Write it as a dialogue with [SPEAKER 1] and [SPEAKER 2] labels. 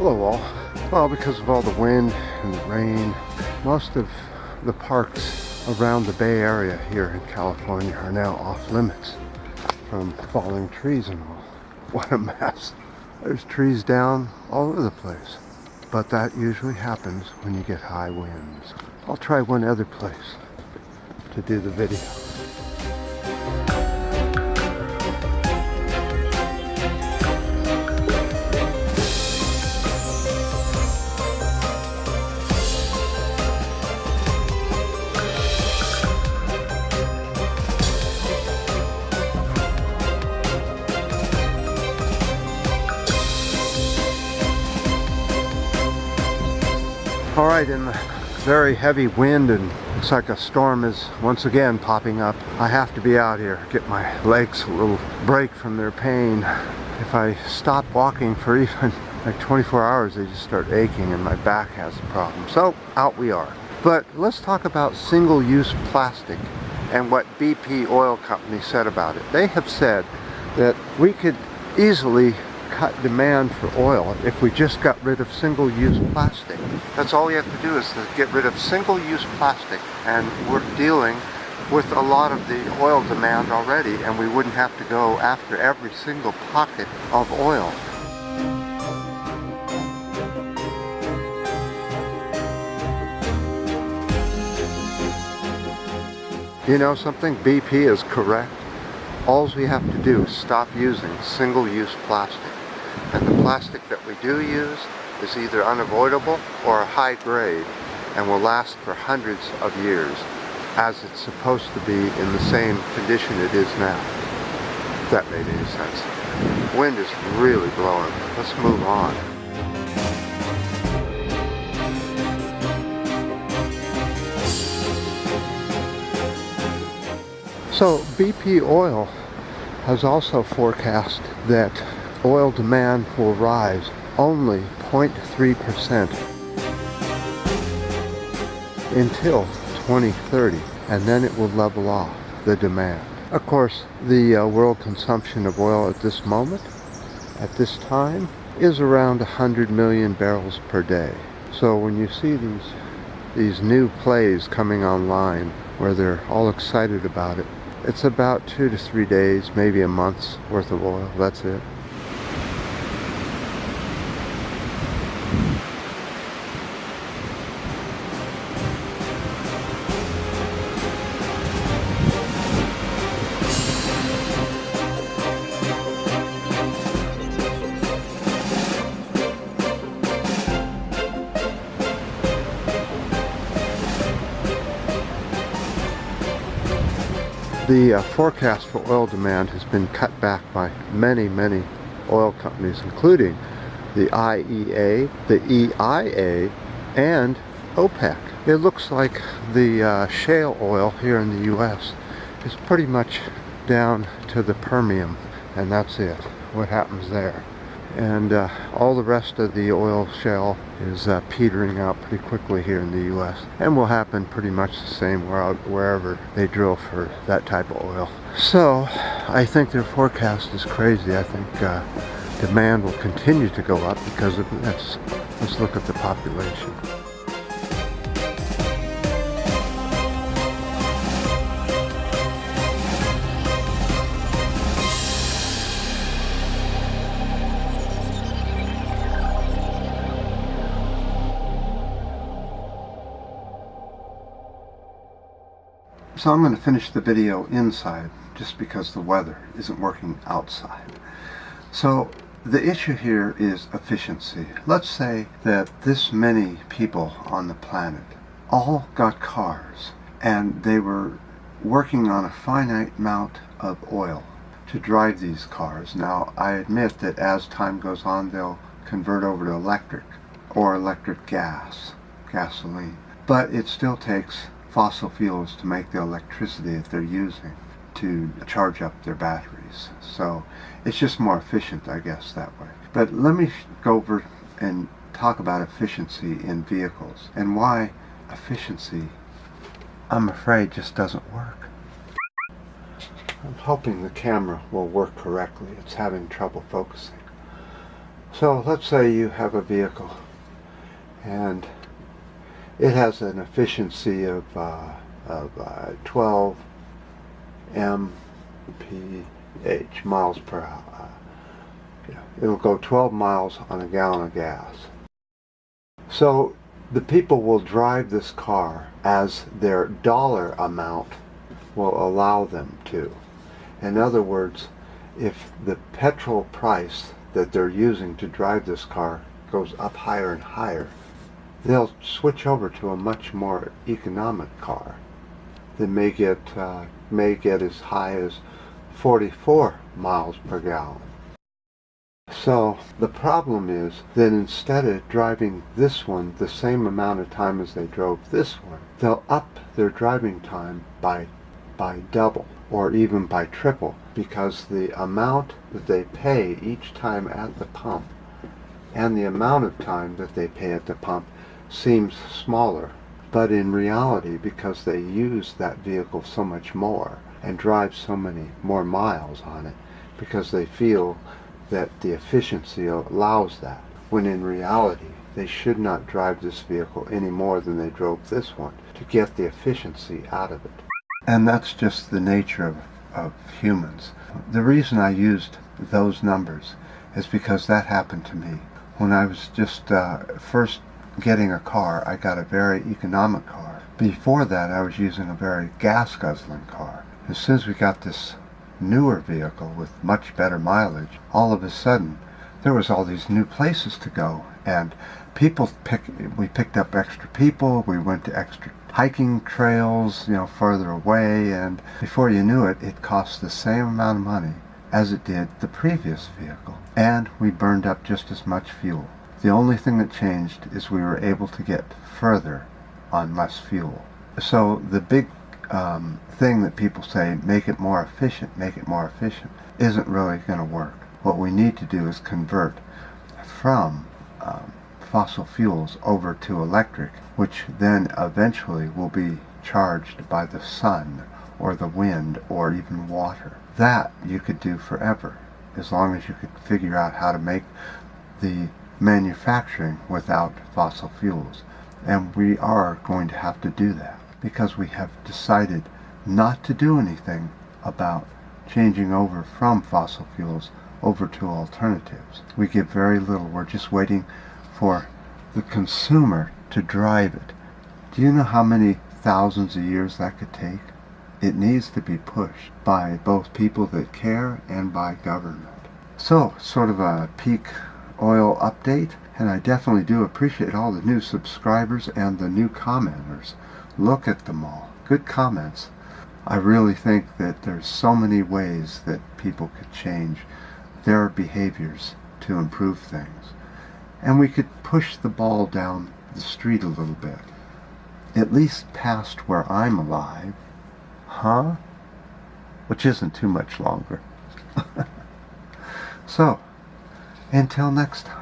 [SPEAKER 1] Hello all. Well, because of all the wind and the rain, most of the parks around the Bay Area here in California are now off limits from falling trees and all. What a mess. There's trees down all over the place. But that usually happens when you get high winds. I'll try one other place to do the video. Alright, in the very heavy wind and looks like a storm is once again popping up, I have to be out here, get my legs a little break from their pain. If I stop walking for even like 24 hours, they just start aching and my back has a problem. So out we are. But let's talk about single-use plastic and what BP Oil Company said about it. They have said that we could easily cut demand for oil if we just got rid of single-use plastic. That's all we have to do is to get rid of single-use plastic, and we're dealing with a lot of the oil demand already, and we wouldn't have to go after every single pocket of oil. You know something? BP is correct. All we have to do is stop using single-use plastic. And the plastic that we do use is either unavoidable or high grade and will last for hundreds of years, as it's supposed to be in the same condition it is now. If that made any sense. Wind is really blowing. Let's move on. So BP Oil has also forecast that oil demand will rise only 0.3% until 2030, and then it will level off the demand. Of course, the world consumption of oil at this moment, at this time, is around 100 million barrels per day. So when you see these new plays coming online where they're all excited about it, it's about 2 to 3 days, maybe a month's worth of oil. That's it. The forecast for oil demand has been cut back by many oil companies, including the IEA, the EIA, and OPEC. It looks like the shale oil here in the US is pretty much down to the Permian, and that's it. What happens there? And all the rest of the oil shale is petering out pretty quickly here in the US, and will happen pretty much the same wherever they drill for that type of oil. So I think their forecast is crazy. I think demand will continue to go up because of this. Let's look at the population. So I'm going to finish the video inside just because the weather isn't working outside. So the issue here is efficiency. Let's say that this many people on the planet all got cars and they were working on a finite amount of oil to drive these cars. Now I admit that as time goes on they'll convert over to electric or electric gasoline, but it still takes fossil fuels to make the electricity that they're using to charge up their batteries. So it's just more efficient, I guess, that way. But let me go over and talk about efficiency in vehicles and why efficiency, I'm afraid, just doesn't work. I'm hoping the camera will work correctly. It's having trouble focusing. So let's say you have a vehicle and it has an efficiency of 12 mph, miles per hour. It'll go 12 miles on a gallon of gas. So the people will drive this car as their dollar amount will allow them to. In other words, if the petrol price that they're using to drive this car goes up higher and higher, they'll switch over to a much more economic car that may get as high as 44 miles per gallon. So the problem is that instead of driving this one the same amount of time as they drove this one, they'll up their driving time by double or even by triple, because the amount that they pay each time at the pump and the amount of time that they pay at the pump seems smaller. But in reality, because they use that vehicle so much more and drive so many more miles on it, because they feel that the efficiency allows that, when in reality they should not drive this vehicle any more than they drove this one to get the efficiency out of it. And that's just the nature of humans. The reason I used those numbers is because that happened to me. When I was just first getting a car, I got a very economic car. Before that, I was using a very gas-guzzling car. As soon as we got this newer vehicle with much better mileage, all of a sudden there was all these new places to go, and we picked up extra people, we went to extra hiking trails, further away, and before you knew it, it cost the same amount of money as it did the previous vehicle, and we burned up just as much fuel. The only thing that changed is we were able to get further on less fuel. So the big thing that people say, make it more efficient, isn't really going to work. What we need to do is convert from fossil fuels over to electric, which then eventually will be charged by the sun or the wind or even water. That you could do forever, as long as you could figure out how to make the manufacturing without fossil fuels. And we are going to have to do that, because we have decided not to do anything about changing over from fossil fuels over to alternatives. We give very little. We're just waiting for the consumer to drive it. Do you know how many thousands of years that could take? It needs to be pushed by both people that care and by government. So, sort of a peak oil update, and I definitely do appreciate all the new subscribers and the new commenters. Look at them all. Good comments. I really think that there's so many ways that people could change their behaviors to improve things. And we could push the ball down the street a little bit. At least past where I'm alive. Which isn't too much longer. So, until next time.